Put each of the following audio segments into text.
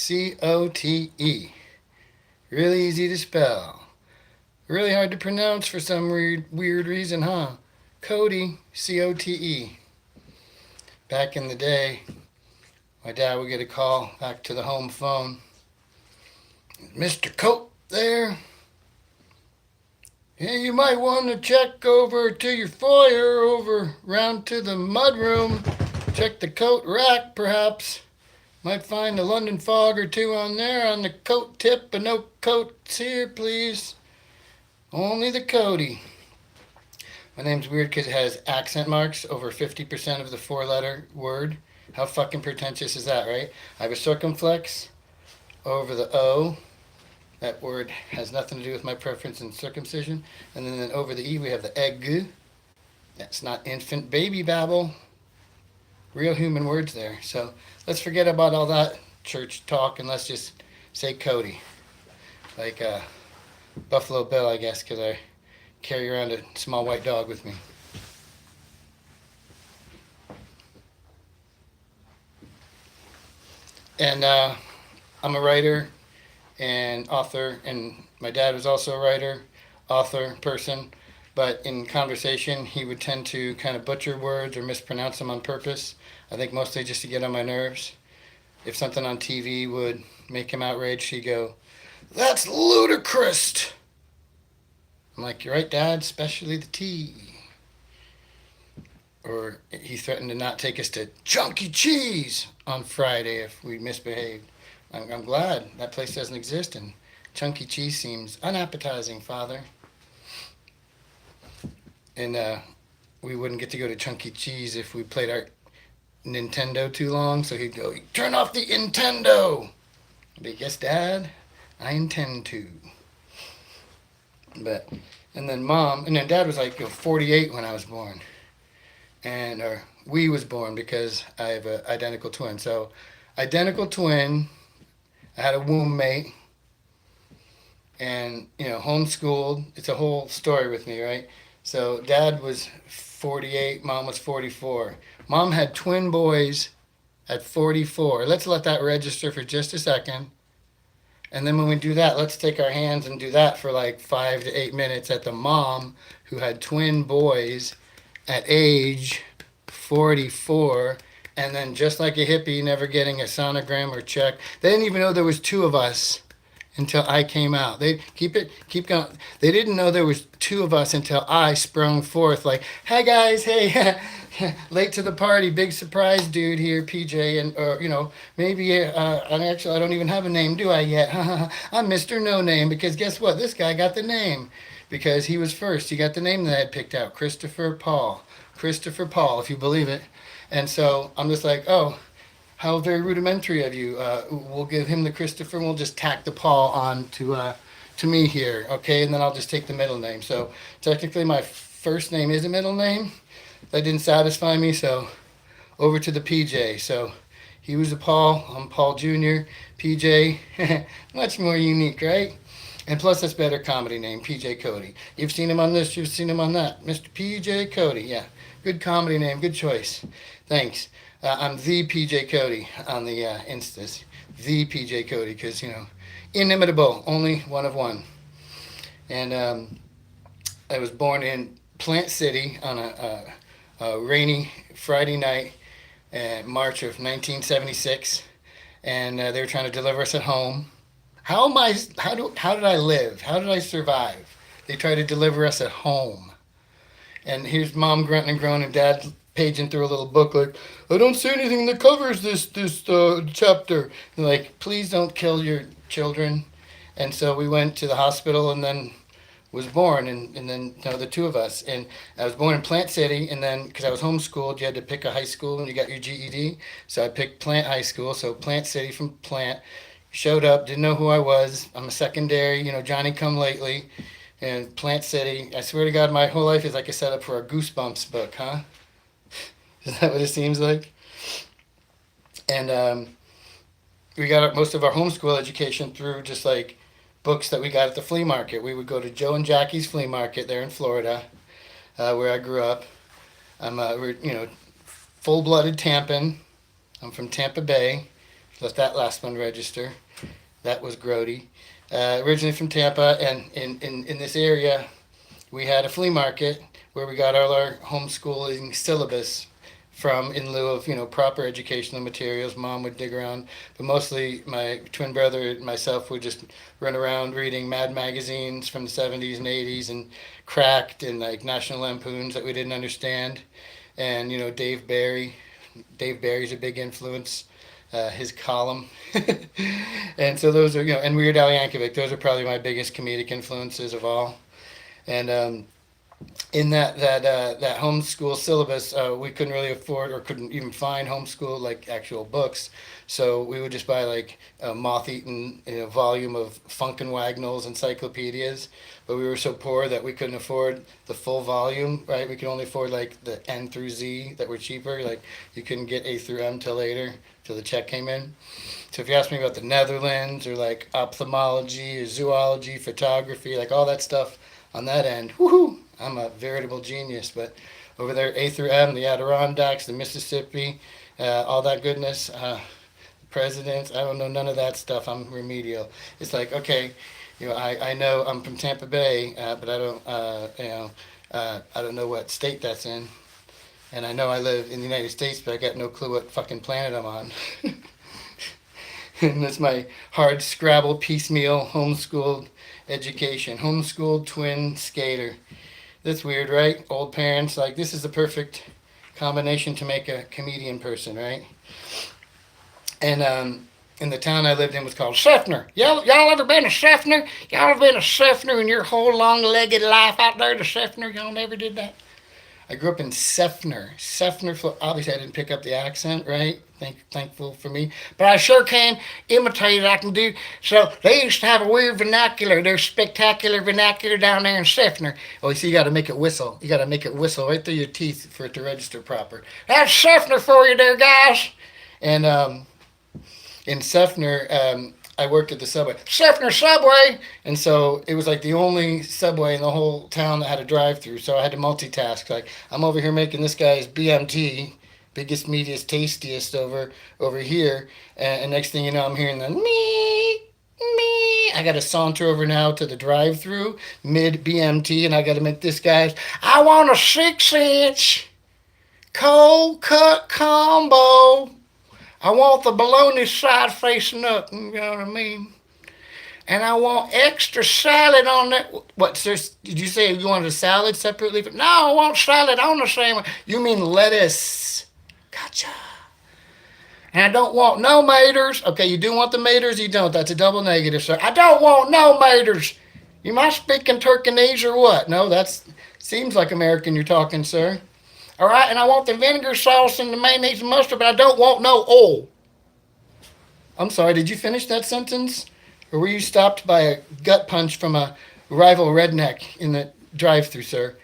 C-O-T-E. Really easy to spell. Really hard to pronounce for some weird reason, huh? Cote, C-O-T-E. Back in the day, my dad would get a call back to the home phone. Mr. Cote there? Yeah, you might want to check over to your foyer, over round to the mudroom. Check the coat rack, perhaps. Might find a London fog or two on there on the coat tip, but no coats here, please. Only the Cody. My name's weird because it has accent marks over 50% of the four-letter word. How fucking pretentious is that, right? I have a circumflex over the O. That word has nothing to do with my preference in circumcision. And then over the E, we have the egg. That's not infant baby babble. Real human words there. So let's forget about all that church talk and let's just say Cody. Like Buffalo Bill, I guess, because I carry around a small white dog with me. And I'm a writer and author, and my dad was also a writer, author, person, but in conversation he would tend to kind of butcher words or mispronounce them on purpose. I think mostly just to get on my nerves. If something on TV would make him outraged, he'd go, "That's ludicrous!" I'm like, "You're right, Dad, especially the T." Or he threatened to not take us to Chunky Cheese on Friday if we misbehaved. I'm glad that place doesn't exist, and Chunky Cheese seems unappetizing, Father. And we wouldn't get to go to Chunky Cheese if we played our Nintendo too long, so he'd go, "Turn off the Nintendo!" I'd be, "Yes, Dad, I intend to." But, and then Dad was like 48 when I was born. And, or we was born because I have an identical twin. So, identical twin, I had a womb mate, and homeschooled. It's a whole story with me, right? So Dad was 48, Mom was 44. Mom had twin boys at 44. Let's let that register for just a second. And then when we do that, let's take our hands and do that for like 5 to 8 minutes at the mom who had twin boys at age 44. And then just like a hippie, never getting a sonogram or check. They didn't even know there was two of us until I came out. They keep going. They didn't know there was two of us until I sprung forth like, "Hey guys, hey, late to the party, big surprise dude here, PJ," and maybe and actually I don't even have a name, do I yet? I'm Mr. No Name, because guess what? This guy got the name because he was first. He got the name that I had picked out, Christopher Paul, if you believe it. And so I'm just like, "Oh, how very rudimentary of you. We'll give him the Christopher and we'll just tack the Paul on to me here, okay? And then I'll just take the middle name." So technically my first name is a middle name. That didn't satisfy me, so over to the PJ. So he was a Paul, I'm Paul Jr., PJ, much more unique, right? And plus that's better comedy name, PJ Cody. You've seen him on this, you've seen him on that. Mr. PJ Cody, yeah. Good comedy name, good choice. Thanks. I'm the PJ Cody on the Instas. The PJ Cody, because, inimitable, only one of one. And I was born in Plant City on a rainy Friday night in March of 1976. And they were trying to deliver us at home. How did I live? How did I survive? They tried to deliver us at home. And here's Mom grunting and groaning, Dad paging through a little book like, "I don't see anything that covers this chapter." And like, "Please don't kill your children." And so we went to the hospital and then was born, and then the two of us. And I was born in Plant City, and then because I was homeschooled, you had to pick a high school and you got your GED. So I picked Plant High School, so Plant City from Plant. Showed up, didn't know who I was. I'm a secondary, Johnny come lately. And Plant City, I swear to God, my whole life is like a setup for a Goosebumps book, huh? Is that what it seems like? And we got most of our homeschool education through just like books that we got at the flea market. We would go to Joe and Jackie's flea market there in Florida, where I grew up. We're full-blooded Tampan. I'm from Tampa Bay, let that last one register. That was grody. Originally from Tampa, and in this area, we had a flea market where we got all our homeschooling syllabus from, in lieu of proper educational materials. Mom would dig around, but mostly my twin brother and myself would just run around reading Mad magazines from the 70s and 80s, and Cracked, and like National Lampoons that we didn't understand, and Dave Barry. Dave Barry's a big influence. His column, and so those are and Weird Al Yankovic. Those are probably my biggest comedic influences of all. And in that homeschool syllabus, we couldn't really afford or couldn't even find homeschool like actual books. So we would just buy like a moth-eaten volume of Funk and Wagnall's encyclopedias. But we were so poor that we couldn't afford the full volume, right? We could only afford like the N through Z that were cheaper. Like you couldn't get A through M till later, till the check came in. So if you ask me about the Netherlands or like ophthalmology or zoology, photography, like all that stuff on that end, woohoo, I'm a veritable genius. But over there, A through M, the Adirondacks, the Mississippi, all that goodness, presidents, I don't know none of that stuff. I'm remedial. It's like, okay, I know I'm from Tampa Bay, but I don't know what state that's in. And I know I live in the United States, but I got no clue what fucking planet I'm on. And that's my hard Scrabble piecemeal homeschooled education. Homeschooled twin skater. That's weird, right? Old parents, like this is the perfect combination to make a comedian person, right? And in the town I lived in was called Seffner. Y'all ever been to Seffner? Y'all ever been to Seffner in your whole long-legged life out there to Seffner? Y'all never did that? I grew up in Seffner. Seffner, obviously I didn't pick up the accent, right? Thankful for me. But I sure can imitate it. I can do. So they used to have a weird vernacular. There's spectacular vernacular down there in Seffner. Oh, you see, you got to make it whistle. You got to make it whistle right through your teeth for it to register proper. That's Seffner for you there, guys. And in Seffner, I worked at the Subway. Seffner Subway! And so it was like the only Subway in the whole town that had a drive-through. So I had to multitask. Like, I'm over here making this guy's BMT, biggest, meatiest, tastiest over here. And next thing you know, I'm hearing the me. I got to saunter over now to the drive-through, mid BMT, and I got to make this guy's, I want a 6-inch cold cut combo. I want the bologna side facing up, you know what I mean? And I want extra salad on that. What, sir, did you say you wanted a salad separately? No, I want salad on the sandwich. You mean lettuce. Gotcha. And I don't want no maters. Okay, you do want the maters, you don't. That's a double negative, sir. I don't want no maters. You might speak in Turkinese or what? No, that seems like American you're talking, sir. All right, and I want the vinegar sauce and the mayonnaise and mustard, but I don't want no oil. I'm sorry, did you finish that sentence? Or were you stopped by a gut punch from a rival redneck in the drive-thru, sir?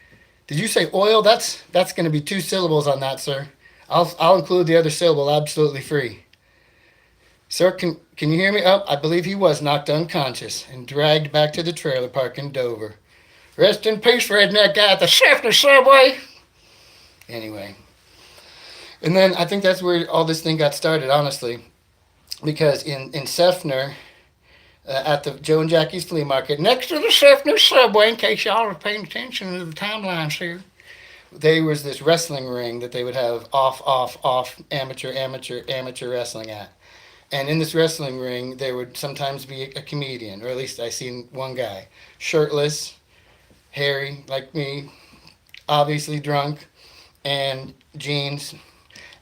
Did you say oil? That's going to be 2 syllables on that, sir. I'll include the other syllable absolutely free. Sir, can you hear me? Oh, I believe he was knocked unconscious and dragged back to the trailer park in Dover. Rest in peace, redneck guy at the Seffner Subway. Anyway. And then I think that's where all this thing got started, honestly. Because in Seffner, at the Joe and Jackie's flea market, next to the Seffner Subway, in case y'all are paying attention to the timelines here, there was this wrestling ring that they would have off, amateur wrestling at. And in this wrestling ring, there would sometimes be a comedian, or at least I seen one guy, shirtless, hairy, like me, obviously drunk, and jeans.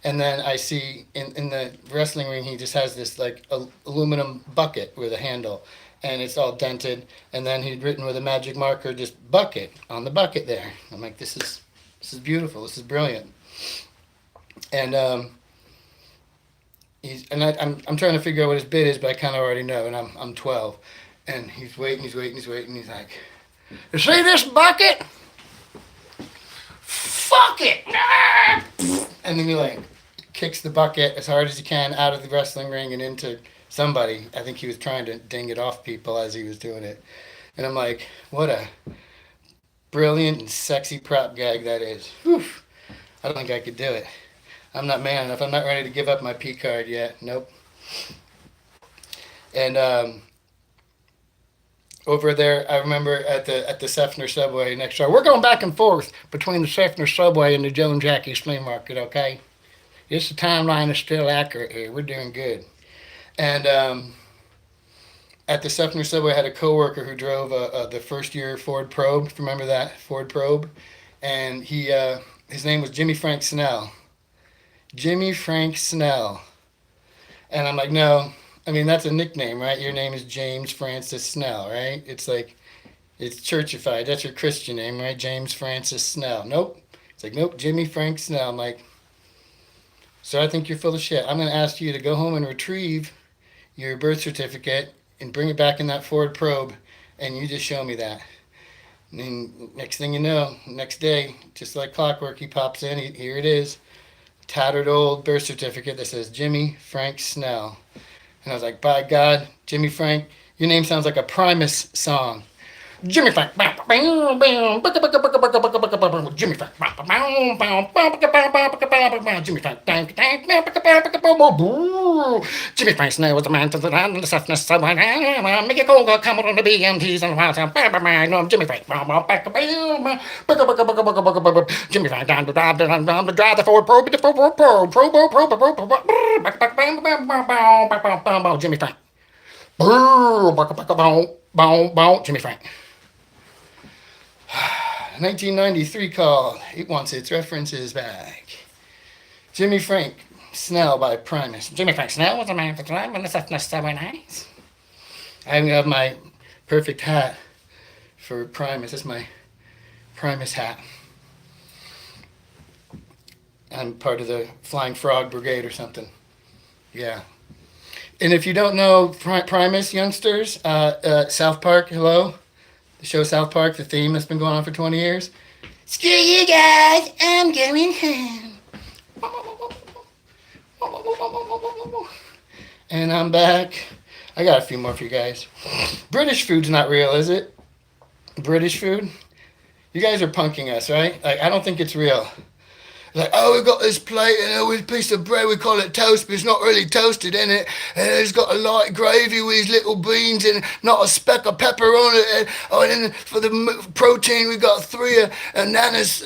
And then I see in the wrestling ring, he just has this like aluminum bucket with a handle, and it's all dented. And then he'd written with a magic marker, just bucket on the bucket there. I'm like, this is beautiful. This is brilliant. And I'm trying to figure out what his bid is, but I kind of already know. And I'm 12, and he's waiting. He's like, you see this bucket? Fuck it! And then he like kicks the bucket as hard as he can out of the wrestling ring and into somebody. I think he was trying to ding it off people as he was doing it. And I'm like, what a brilliant and sexy prop gag that is. Whew. I don't think I could do it. I'm not man enough. I'm not ready to give up my P card yet. Nope. And over there, I remember at the Seffner Subway next door. We're going back and forth between the Seffner Subway and the Joan Jackie's Flea Market. Okay, this the timeline is still accurate here. We're doing good. And at the Seffner Subway, I had a coworker who drove the first year Ford Probe. Remember that Ford Probe? And his name was Jimmy Frank Snell. Jimmy Frank Snell. And I'm like, no. I mean, that's a nickname, right? Your name is James Francis Snell, right? It's like, it's churchified. That's your Christian name, right? James Francis Snell. Nope. It's like, nope, Jimmy Frank Snell. I'm like, sir, I think you're full of shit. I'm going to ask you to go home and retrieve your birth certificate and bring it back in that Ford Probe, and you just show me that. And then next thing you know, next day, just like clockwork, he pops in. Here it is, tattered old birth certificate that says Jimmy Frank Snell. And I was like, by God, Jimmy Frank, your name sounds like a Primus song. Jimmy Frank. Jimmy Frank. Jimmy Frank. Jimmy Frank Snell was the man to the land of the Seffner Subway. Make a call, come on the BMTs and wild sound. Jimmy Frank. Jimmy Frank down to drive the Ford Probe. Jimmy Frank. Jimmy Frank. 1993 call. It wants its references back. Jimmy Frank Snell by Primus. Jimmy Frank Snell was a man for time when the Seffner Subway nights. I have my perfect hat for Primus. That's my Primus hat. I'm part of the Flying Frog Brigade or something. Yeah. And if you don't know Primus, youngsters, South Park, hello? The show South Park, the theme that's been going on for 20 years. Screw you guys, I'm going home. And I'm back. I got a few more for you guys. British food's not real, is it? British food? You guys are punking us, right? Like, I don't think it's real. Like, oh, we've got this plate and a piece of bread, we call it toast, but it's not really toasted in it. And it's got a light gravy with these little beans and not a speck of pepper on it. And then for the protein, we got three Nana's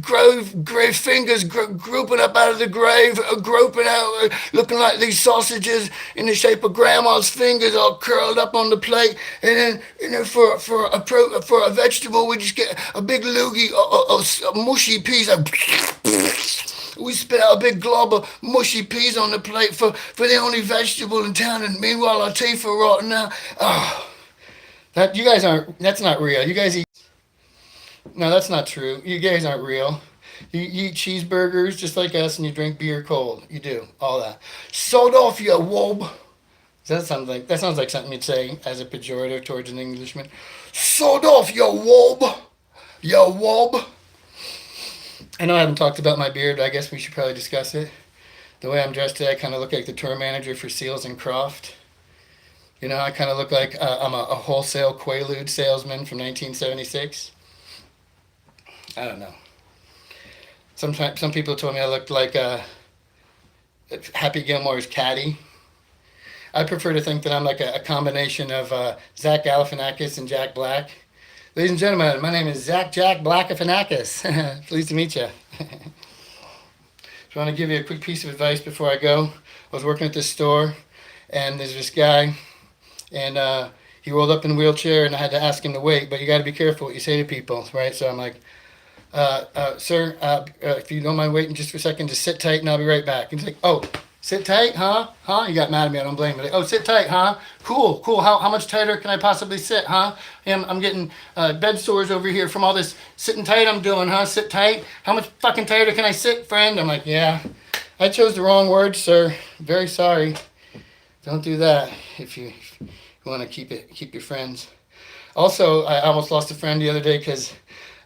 grave fingers grouping up out of the grave, groping out, looking like these sausages in the shape of grandma's fingers all curled up on the plate. And then for a vegetable, we just get a big loogie, a mushy piece of... We spit out a big glob of mushy peas on the plate for the only vegetable in town, and meanwhile our teeth are rotten out. Oh, that's not real. You guys eat... No, that's not true. You guys aren't real. You eat cheeseburgers just like us, and you drink beer cold. You do, all that. Sod off, you wob. That sounds like something you'd say as a pejorative towards an Englishman. Sod off, you wob. You wob. I know I haven't talked about my beard, but I guess we should probably discuss it. The way I'm dressed today, I kind of look like the tour manager for Seals and Croft. You know, I kind of look like I'm a wholesale Quaalude salesman from 1976. I don't know. Some people told me I looked like Happy Gilmore's caddy. I prefer to think that I'm like a combination of Zach Galifianakis and Jack Black. Ladies and gentlemen, my name is Zach Jack Blackafanakis. Pleased to meet you. Just want to give you a quick piece of advice before I go. I was working at this store, and there's this guy, and he rolled up in a wheelchair, and I had to ask him to wait, but you got to be careful what you say to people, right? So I'm like, sir, if you don't mind waiting just for a second, just sit tight, and I'll be right back. And he's like, oh, sit tight, huh? He got mad at me. I don't blame him. Like, oh, sit tight, huh? Cool. How much tighter can I possibly sit, huh? I'm getting bed sores over here from all this sitting tight I'm doing, huh? Sit tight. How much fucking tighter can I sit, friend? I'm like, yeah, I chose the wrong word, sir. Very sorry. Don't do that if you want to keep your friends. Also, I almost lost a friend the other day because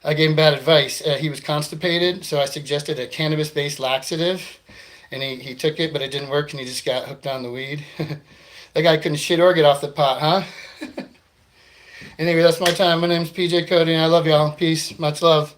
I gave him bad advice. He was constipated, so I suggested a cannabis-based laxative. And he took it, but it didn't work, and he just got hooked on the weed. That guy couldn't shit or get off the pot, huh? Anyway, that's my time. My name's PJ Cote, and I love y'all. Peace. Much love.